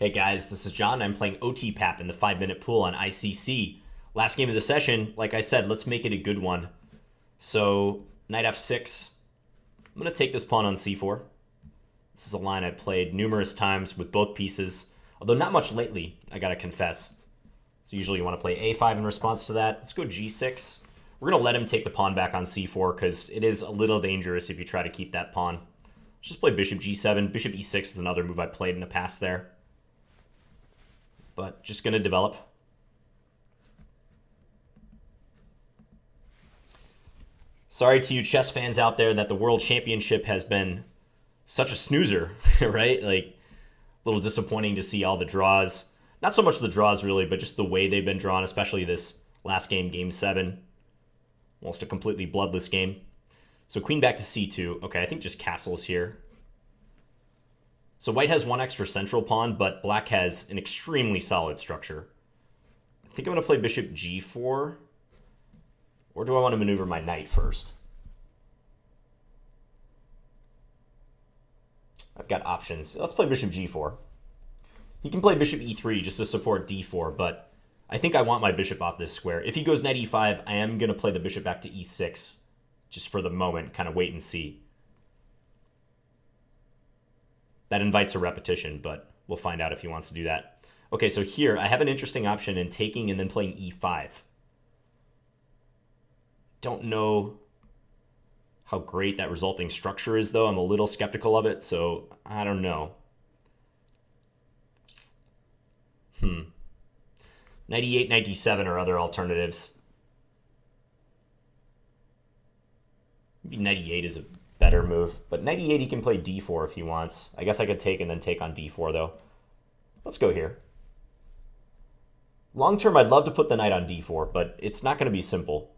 Hey guys, this is John. I'm playing Otipap in the 5-minute pool on ICC. Last game of the session, like I said, let's make it a good one. So, knight f6. I'm going to take this pawn on c4. This is a line I've played numerous times with both pieces, although not much lately, I gotta confess. So usually you want to play a5 in response to that. Let's go g6. We're going to let him take the pawn back on c4 because it is a little dangerous if you try to keep that pawn. Just play bishop g7. Bishop e6 is another move I played in the past there. But just going to develop. Sorry to you chess fans out there that the World Championship has been such a snoozer, right? Like, a little disappointing to see all the draws. Not so much the draws, really, but just the way they've been drawn, especially this last game, Game 7. Almost a completely bloodless game. So queen back to c2. Okay, I think just castles here. So white has one extra central pawn, but black has an extremely solid structure. I think I'm going to play bishop g4. Or do I want to maneuver my knight first? I've got options. Let's play bishop g4. He can play bishop e3 just to support d4, but I think I want my bishop off this square. If he goes knight e5, I am going to play the bishop back to e6, just for the moment, kind of wait and see. That invites a repetition, but we'll find out if he wants to do that. Okay, so here, I have an interesting option in taking and then playing e5. Don't know how great that resulting structure is, though. I'm a little skeptical of it, so I don't know. 98, 97 are other alternatives. Maybe 98 is a better move, but 98 he can play d4 if he wants. I guess I could take and then take on d4, though. Let's go here. Long term, I'd love to put the knight on d4, but it's not going to be simple.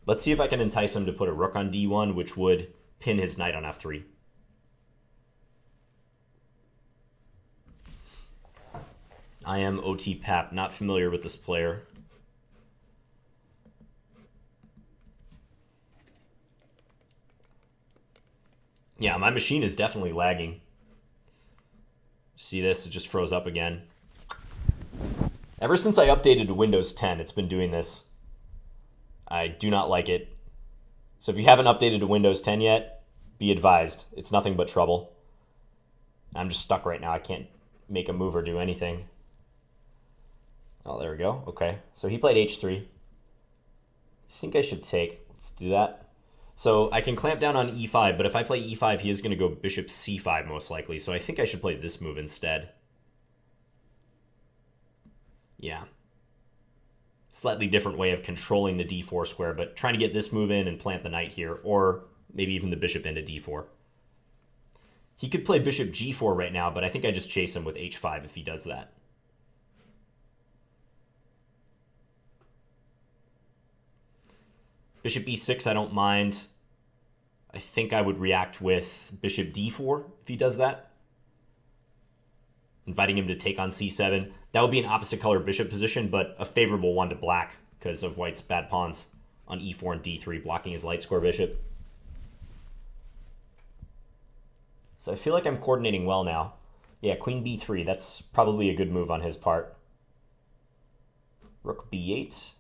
Let's see if I can entice him to put a rook on d1, which would pin his knight on f3. I am Otipap, not familiar with this player. Yeah, my machine is definitely lagging. See this? It just froze up again. Ever since I updated to Windows 10, it's been doing this. I do not like it. So if you haven't updated to Windows 10 yet, be advised. It's nothing but trouble. I'm just stuck right now. I can't make a move or do anything. Oh, there we go. Okay. So he played h3. I think I should take. Let's do that. So I can clamp down on e5, but if I play e5, he is going to go bishop c5 most likely. So I think I should play this move instead. Yeah. Slightly different way of controlling the d4 square, but trying to get this move in and plant the knight here, or maybe even the bishop into d4. He could play bishop g4 right now, but I think I just chase him with h5 if he does that. Bishop e6, I don't mind. I think I would react with bishop d4 if he does that. Inviting him to take on c7. That would be an opposite color bishop position, but a favorable one to black because of white's bad pawns on e4 and d3, blocking his light score bishop. So I feel like I'm coordinating well now. Yeah, queen b3, that's probably a good move on his part. Rook b8.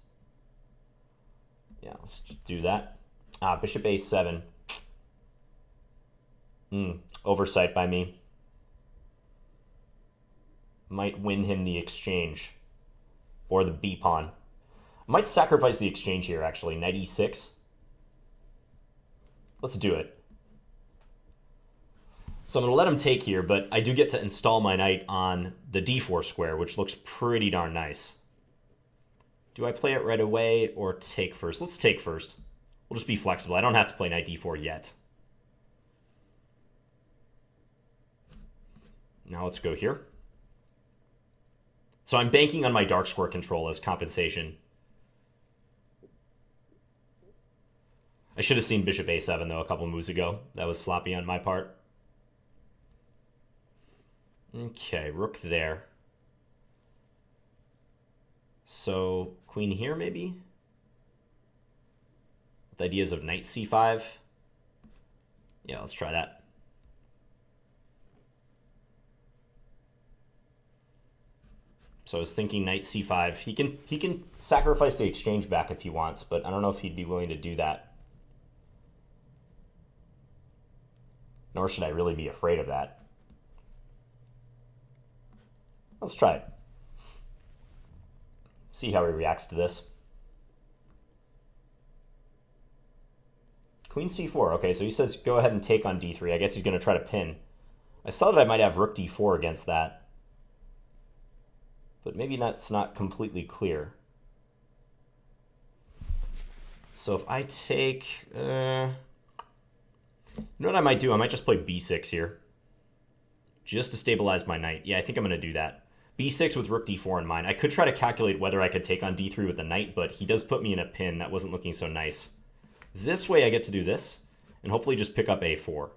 Yeah, let's just do that. Bishop a7. Oversight by me. Might win him the exchange. Or the b pawn. Might sacrifice the exchange here, actually. Knight e6. Let's do it. So I'm going to let him take here, but I do get to install my knight on the d4 square, which looks pretty darn nice. Do I play it right away or take first? Let's take first. We'll just be flexible. I don't have to play knight d4 yet. Now let's go here. So I'm banking on my dark square control as compensation. I should have seen bishop a7, though, a couple moves ago. That was sloppy on my part. Okay, rook there. So queen here, maybe? With ideas of knight c5. Yeah, let's try that. So I was thinking knight c5. He can sacrifice the exchange back if he wants, but I don't know if he'd be willing to do that. Nor should I really be afraid of that. Let's try it. See how he reacts to this. Queen c4. Okay, so he says go ahead and take on d3. I guess he's going to try to pin. I saw that I might have rook d4 against that. But maybe that's not completely clear. So if I take... you know what I might do? I might just play b6 here. Just to stabilize my knight. Yeah, I think I'm going to do that. b6 with rook d4 in mind. I could try to calculate whether I could take on d3 with a knight, but he does put me in a pin. That wasn't looking so nice. This way I get to do this, and hopefully just pick up a4.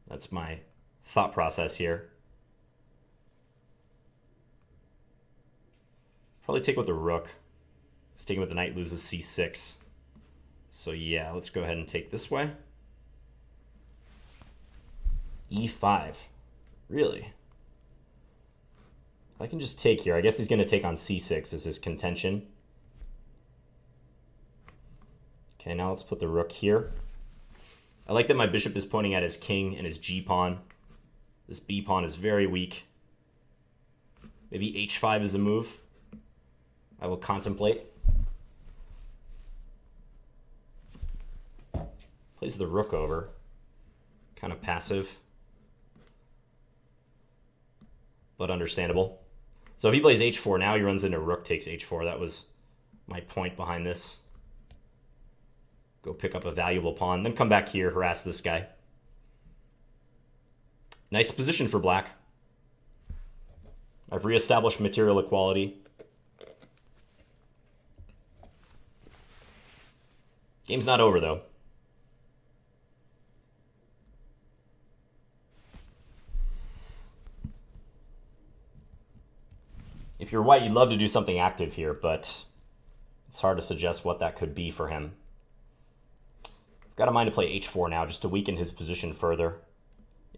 That's my thought process here. Probably take with the rook. Taking with the knight loses c6. So yeah, let's go ahead and take this way. e5. Really? I can just take here. I guess he's going to take on c6 as his contention. Okay, now let's put the rook here. I like that my bishop is pointing at his king and his g-pawn. This b-pawn is very weak. Maybe h5 is a move I will contemplate. Plays the rook over. Kind of passive, but understandable. So if he plays h4, now he runs into rook takes h4. That was my point behind this. Go pick up a valuable pawn, then come back here, harass this guy. Nice position for black. I've reestablished material equality. Game's not over, though. If you're white, you'd love to do something active here, but it's hard to suggest what that could be for him. I've got a mind to play h4 now, just to weaken his position further.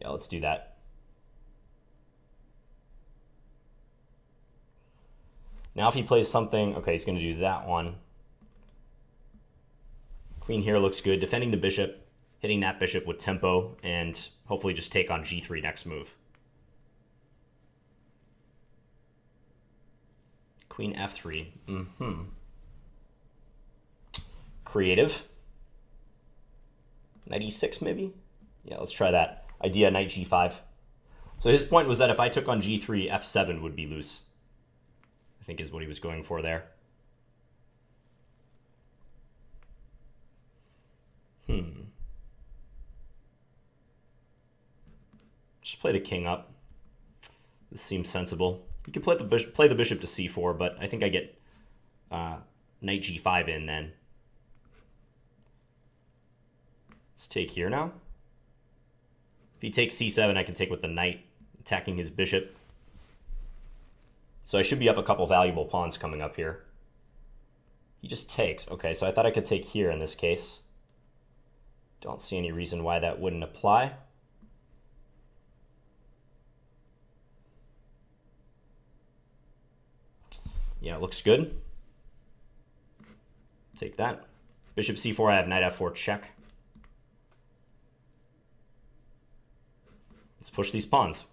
Yeah, let's do that. Now if he plays something... Okay, he's going to do that one. Queen here looks good. Defending the bishop, hitting that bishop with tempo, and hopefully just take on g3 next move. Queen f3. Creative. Knight e6 maybe? Yeah, let's try that. Idea knight g5. So his point was that if I took on g3, f7 would be loose. I think is what he was going for there. Just play the king up. This seems sensible. You can play the bishop to c4, but I think I get knight g5 in then. Let's take here now. If he takes c7, I can take with the knight, attacking his bishop. So I should be up a couple valuable pawns coming up here. He just takes. Okay, so I thought I could take here in this case. Don't see any reason why that wouldn't apply. Yeah, it looks good. Take that. Bishop c4, I have knight f4 check. Let's push these pawns.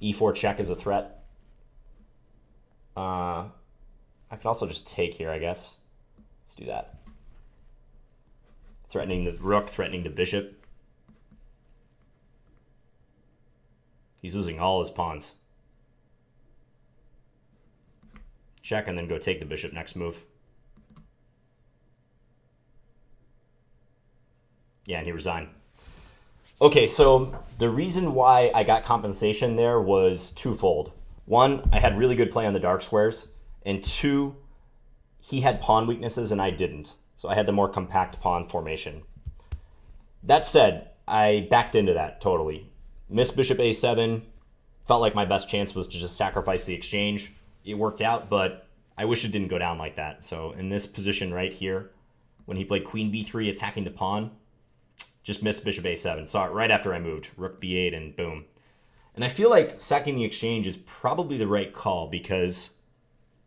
e4 check is a threat. I can also just take here, I guess. Let's do that. Threatening the rook, threatening the bishop. He's losing all his pawns. Check and then go take the bishop next move. Yeah, and he resigned. Okay, so the reason why I got compensation there was twofold. One, I had really good play on the dark squares. And two, he had pawn weaknesses and I didn't. So I had the more compact pawn formation. That said, I backed into that totally. Missed bishop a7. Felt like my best chance was to just sacrifice the exchange. It worked out, but I wish it didn't go down like that. So in this position right here, when he played queen b3 attacking the pawn, Just missed bishop a7. Saw it right after I moved. Rook b8 and boom. And I feel like sacking the exchange is probably the right call because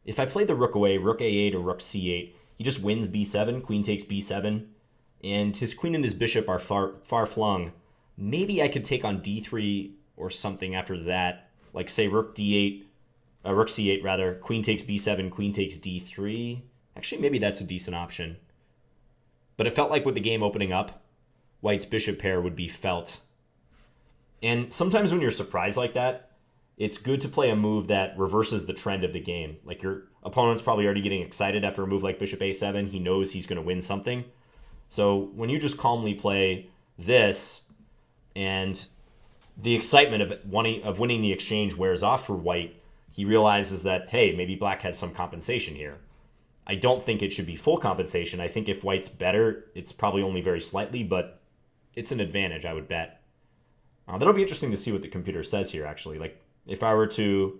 if I play the rook away, rook a8 or rook c8, he just wins b7, queen takes b7, and his queen and his bishop are far flung. Maybe I could take on d3 or something after that, like say rook d8, rook c8 rather, queen takes b7, queen takes d3. Actually, maybe that's a decent option. But it felt like with the game opening up, white's bishop pair would be felt. And sometimes when you're surprised like that, it's good to play a move that reverses the trend of the game. Like your opponent's probably already getting excited after a move like bishop a7. He knows he's going to win something. So when you just calmly play this and the excitement of winning the exchange wears off for white, he realizes that, hey, maybe black has some compensation here. I don't think it should be full compensation. I think if white's better, it's probably only very slightly, but it's an advantage, I would bet. That'll be interesting to see what the computer says here, actually. Like, if I were to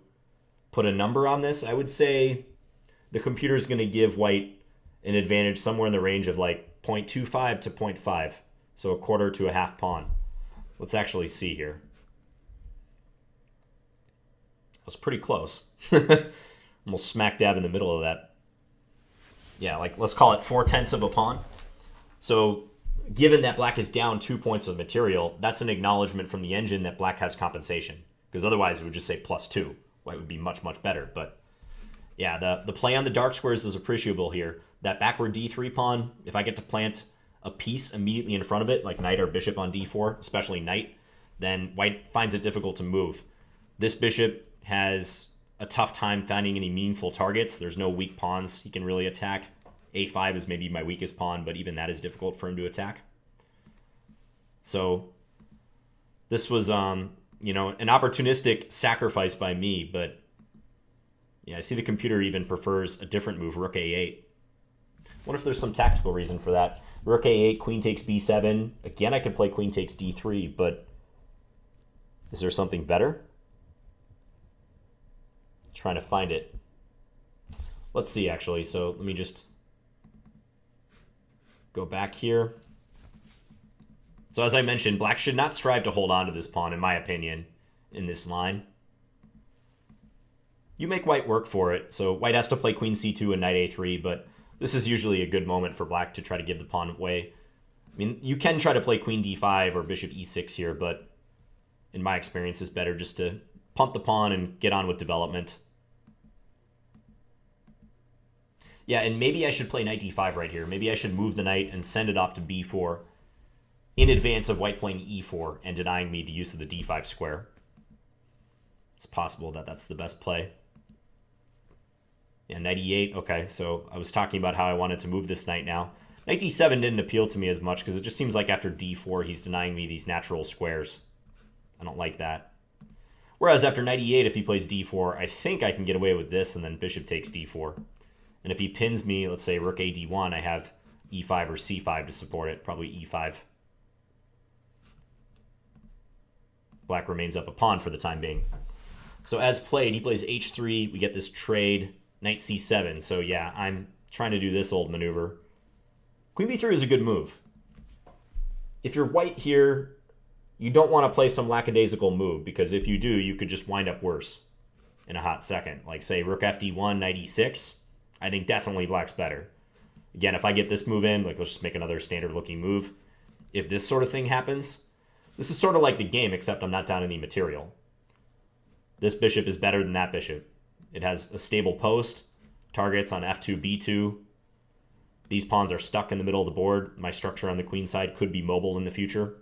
put a number on this, I would say the computer's going to give white an advantage somewhere in the range of like 0.25 to 0.5. So a quarter to a half pawn. Let's actually see here. That was pretty close. Almost smack dab in the middle of that. Yeah, like let's call it 4/10 of a pawn. So given that black is down 2 points of material, that's an acknowledgement from the engine that black has compensation. Because otherwise it would just say +2. White would be much, much better. But yeah, the play on the dark squares is appreciable here. That backward d3 pawn, if I get to plant a piece immediately in front of it, like knight or bishop on d4, especially knight, then white finds it difficult to move. This bishop has a tough time finding any meaningful targets. There's no weak pawns he can really attack. a5 is maybe my weakest pawn, but even that is difficult for him to attack. So this was, an opportunistic sacrifice by me, but yeah, I see the computer even prefers a different move, rook a8. What if there's some tactical reason for that? Rook a8, queen takes b7. Again, I could play queen takes d3, but is there something better? Trying to find it. Let's see, actually. So let me just go back here. So as I mentioned, black should not strive to hold on to this pawn, in my opinion, in this line. You make white work for it. So white has to play queen c2 and knight a3, but this is usually a good moment for black to try to give the pawn away. I mean, you can try to play queen d5 or bishop e6 here, but in my experience, it's better just to pump the pawn and get on with development. Yeah, and maybe I should play knight d5 right here. Maybe I should move the knight and send it off to b4 in advance of white playing e4 and denying me the use of the d5 square. It's possible that that's the best play. Yeah, knight e8. Okay, so I was talking about how I wanted to move this knight now. Knight d7 didn't appeal to me as much because it just seems like after d4 he's denying me these natural squares. I don't like that. Whereas after knight e8, if he plays d4, I think I can get away with this and then bishop takes d4. And if he pins me, let's say rook a d1, I have e5 or c5 to support it, probably e5. Black remains up a pawn for the time being. So as played, he plays h3. We get this trade, knight c7. So yeah, I'm trying to do this old maneuver. Queen b3 is a good move. If you're white here, you don't want to play some lackadaisical move, because if you do, you could just wind up worse in a hot second. Like, say, rook fd1, knight e6. I think definitely black's better. Again, if I get this move in, like, let's just make another standard-looking move. If this sort of thing happens, this is sort of like the game, except I'm not down any material. This bishop is better than that bishop. It has a stable post, targets on f2, b2. These pawns are stuck in the middle of the board. My structure on the queen side could be mobile in the future.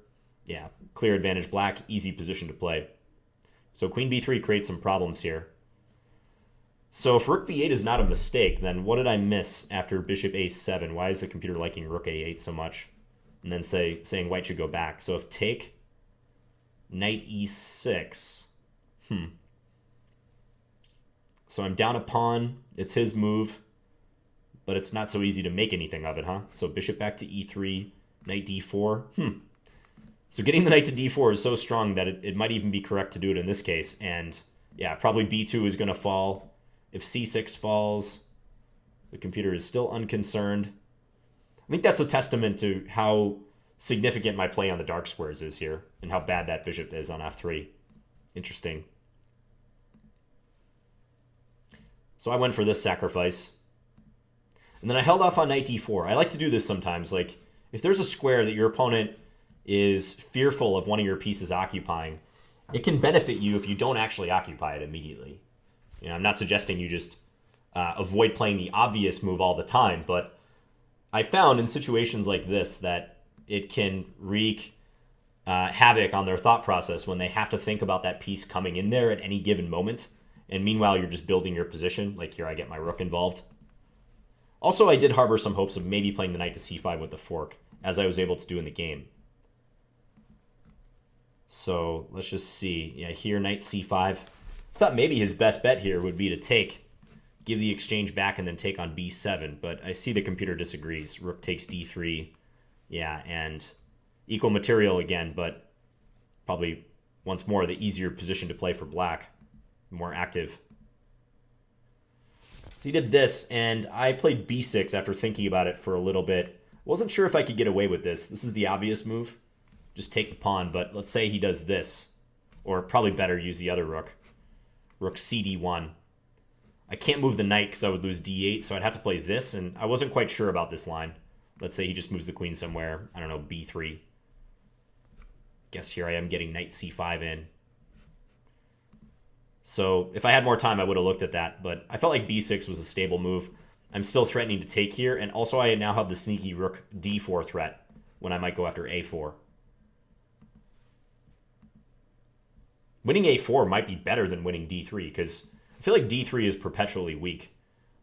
Yeah, clear advantage black, easy position to play. So queen b3 creates some problems here. So if rook b8 is not a mistake, then what did I miss after bishop a7? Why is the computer liking rook a8 so much? And then saying white should go back. So if take, knight e6. So I'm down a pawn. It's his move. But it's not so easy to make anything of it, huh? So bishop back to e3, knight d4. So getting the knight to d4 is so strong that it might even be correct to do it in this case. And yeah, probably b2 is going to fall. If c6 falls, the computer is still unconcerned. I think that's a testament to how significant my play on the dark squares is here and how bad that bishop is on f3. Interesting. So I went for this sacrifice. And then I held off on knight d4. I like to do this sometimes. Like, if there's a square that your opponent is fearful of one of your pieces occupying, it can benefit you if you don't actually occupy it immediately. You know, I'm not suggesting you just avoid playing the obvious move all the time, but I found in situations like this that it can wreak havoc on their thought process when they have to think about that piece coming in there at any given moment. And meanwhile, you're just building your position. Like here, I get my rook involved. Also, I did harbor some hopes of maybe playing the knight to c5 with the fork, as I was able to do in the game. So let's just see. Yeah, here, knight c5. I thought maybe his best bet here would be to take, give the exchange back, and then take on b7. But I see the computer disagrees. Rook takes d3. Yeah, and equal material again, but probably once more the easier position to play for black. More active. So he did this, and I played b6 after thinking about it for a little bit. Wasn't sure if I could get away with this. This is the obvious move. Just take the pawn, but let's say he does this. Or probably better, use the other rook. Rook cd1. I can't move the knight because I would lose d8, so I'd have to play this, and I wasn't quite sure about this line. Let's say he just moves the queen somewhere. I don't know, b3. Guess here I am getting knight c5 in. So if I had more time, I would have looked at that, but I felt like b6 was a stable move. I'm still threatening to take here, and also I now have the sneaky rook d4 threat when I might go after a4. Winning a4 might be better than winning d3, because I feel like d3 is perpetually weak.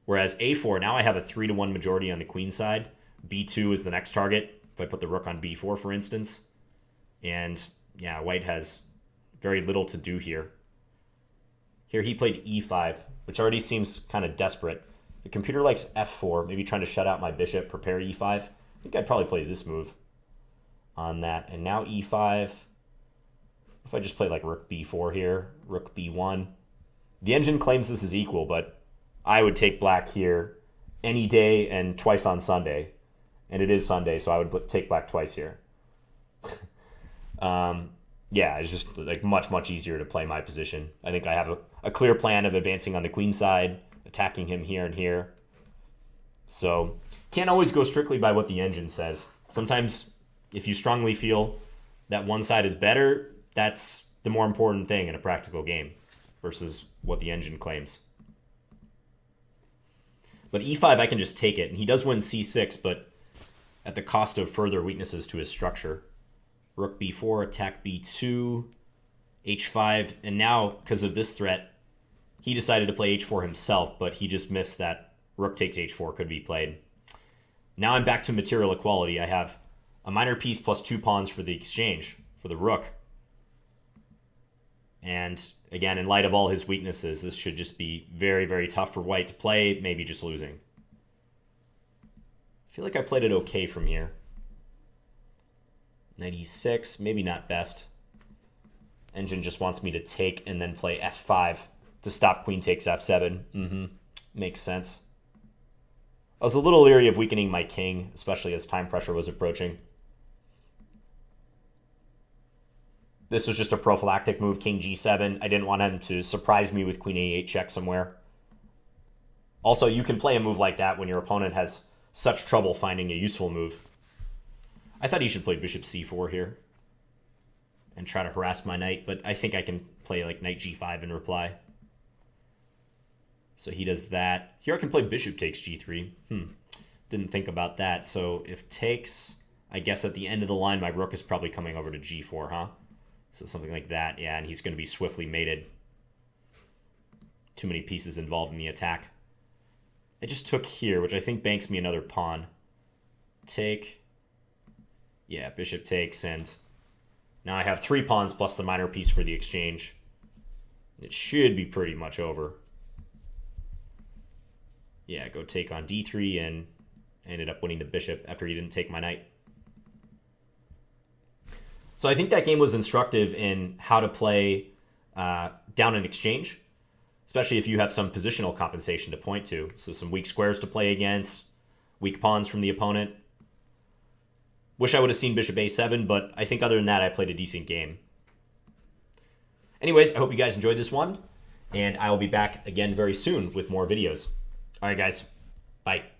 Whereas a4, now I have a 3-1 majority on the queen side. b2 is the next target, if I put the rook on b4, for instance. And yeah, white has very little to do here. Here he played e5, which already seems kind of desperate. The computer likes f4, maybe trying to shut out my bishop, prepare e5. I think I'd probably play this move on that. And now e5. If I just play like rook b4 here, rook b1. The engine claims this is equal, but I would take black here any day and twice on Sunday. And it is Sunday, so I would take black twice here. Yeah, it's just like much easier to play my position. I think I have a clear plan of advancing on the queen side, attacking him here and here. So can't always go strictly by what the engine says. Sometimes if you strongly feel that one side is better, that's the more important thing in a practical game versus what the engine claims. But e5, I can just take it. And he does win c6, but at the cost of further weaknesses to his structure. Rook b4, attack b2, h5, and now, because of this threat, he decided to play h4 himself, but he just missed that rook takes h4 could be played. Now I'm back to material equality. I have a minor piece plus 2 pawns for the exchange, for the rook. And again, in light of all his weaknesses, this should just be very tough for white to play, maybe just losing. I feel like I played it okay from here. Knight e6, maybe not best. Engine just wants me to take and then play f5 to stop queen takes f7. Makes sense. I was a little leery of weakening my king, especially as time pressure was approaching. This was just a prophylactic move, king g7. I didn't want him to surprise me with queen a8 check somewhere. Also, you can play a move like that when your opponent has such trouble finding a useful move. I thought he should play bishop c4 here and try to harass my knight, but I think I can play like knight g5 in reply. So he does that. Here I can play bishop takes g3. Didn't think about that. So if takes, I guess at the end of the line, my rook is probably coming over to g4, huh? So something like that, yeah, and he's going to be swiftly mated. Too many pieces involved in the attack. I just took here, which I think banks me another pawn. Take. Yeah, bishop takes, and now I have 3 pawns plus the minor piece for the exchange. It should be pretty much over. Yeah, go take on d3, and I ended up winning the bishop after he didn't take my knight. So I think that game was instructive in how to play down an exchange, especially if you have some positional compensation to point to. So some weak squares to play against, weak pawns from the opponent. Wish I would have seen bishop a7, but I think other than that, I played a decent game. Anyways, I hope you guys enjoyed this one, and I will be back again very soon with more videos. All right, guys. Bye.